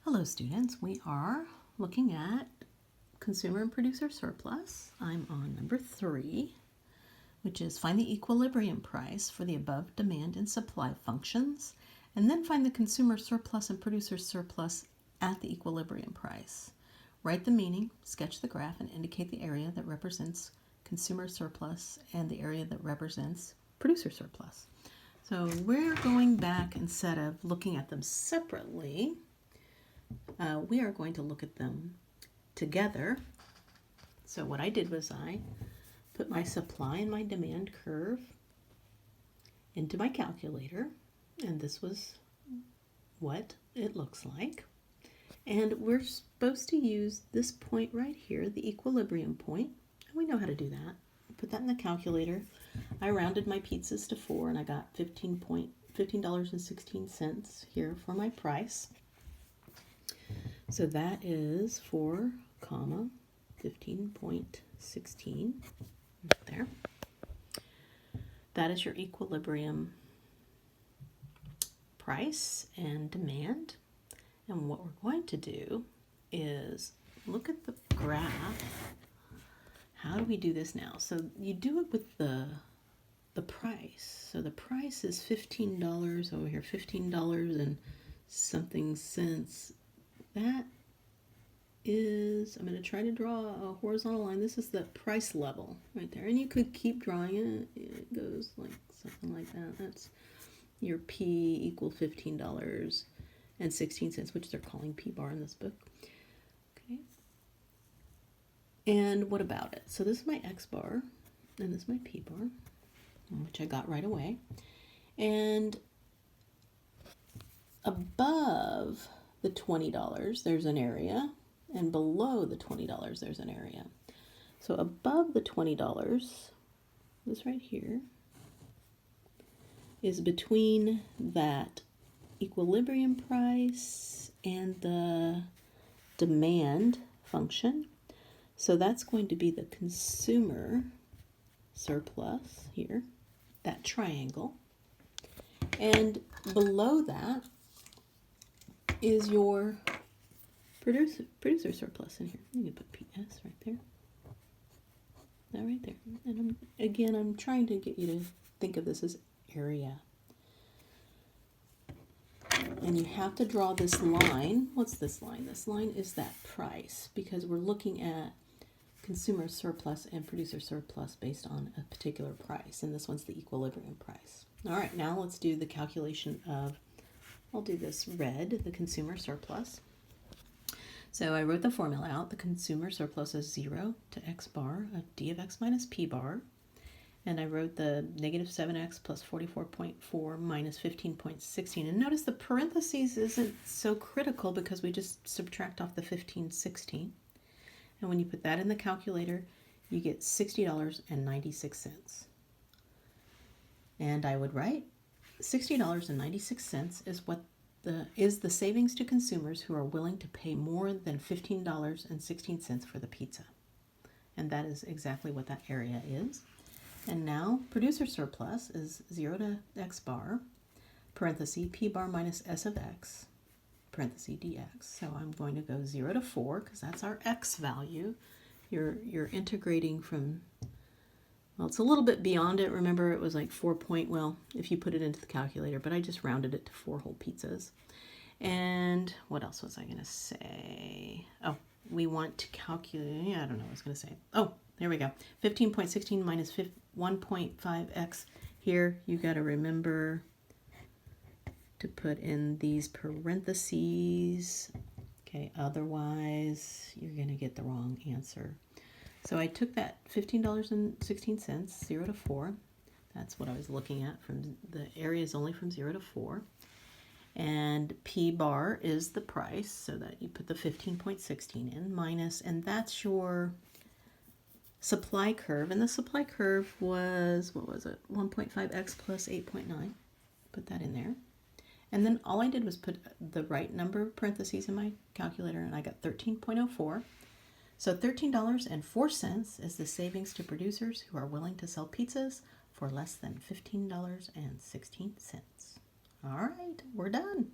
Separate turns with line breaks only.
Hello students, we are looking at consumer and producer surplus. I'm on number 3, which is find the equilibrium price for the above demand and supply functions, and then find the consumer surplus and producer surplus at the equilibrium price. Write the meaning, sketch the graph, and indicate the area that represents consumer surplus and the area that represents producer surplus. So we're going back, instead of looking at them separately, we are going to look at them together. So what I did was I put my supply and my demand curve into my calculator, and this was what it looks like. And we're supposed to use this point right here, the equilibrium point, and we know how to do that. Put that in the calculator. I rounded my pizzas to 4, and I got $15.16 here for my price. So that is 4, 15.16 there. That is your equilibrium price and demand. And what we're going to do is look at the graph. How do we do this now? So you do it with the price. So the price is $15 over here, $15 and something cents. That is, I'm going to try to draw a horizontal line. This is the price level right there. And you could keep drawing it. It goes like something like that. That's your P equal $15.16, which they're calling P bar in this book. Okay. And what about it? So this is my X bar, and this is my P bar, which I got right away. And above the $20, there's an area, and below the $20, there's an area. So above the $20, this right here, is between that equilibrium price and the demand function. So that's going to be the consumer surplus here, that triangle. And below that is your producer surplus in here. You can put PS right there. That right there. And I'm trying to get you to think of this as area. And you have to draw this line. What's this line? This line is that price, because we're looking at consumer surplus and producer surplus based on a particular price. And this one's the equilibrium price. All right, now let's do the calculation of, I'll do this red, the consumer surplus. So I wrote the formula out. The consumer surplus is 0 to x bar of d of x minus p bar. And I wrote the negative 7x plus 44.4 minus 15.16. And notice the parentheses isn't so critical because we just subtract off the 15.16. And when you put that in the calculator, you get $60.96. And I would write $60.96 is what is the savings to consumers who are willing to pay more than $15.16 for the pizza. And that is exactly what that area is. And now producer surplus is 0 to x bar, parenthesis, p bar minus s of x, parenthesis, dx. So I'm going to go 0 to 4 because that's our x value. You're integrating from, well, it's a little bit beyond it. Remember, it was like 4 point, well, if you put it into the calculator, but I just rounded it to 4 whole pizzas. And what else was I going to say? Oh, we want to calculate, I don't know what I was going to say. Oh, there we go. 15.16 minus 1.5x. Here, you got to remember to put in these parentheses. Okay, otherwise you're going to get the wrong answer. So I took that $15.16, 0 to 4. That's what I was looking at. From the area is only from 0 to 4. And P bar is the price, so that you put the 15.16 in, minus, and that's your supply curve. And the supply curve was, what was it? 1.5x plus 8.9. Put that in there. And then all I did was put the right number of parentheses in my calculator, and I got 13.04. So $13.04 is the savings to producers who are willing to sell pizzas for less than $15.16. All right, we're done.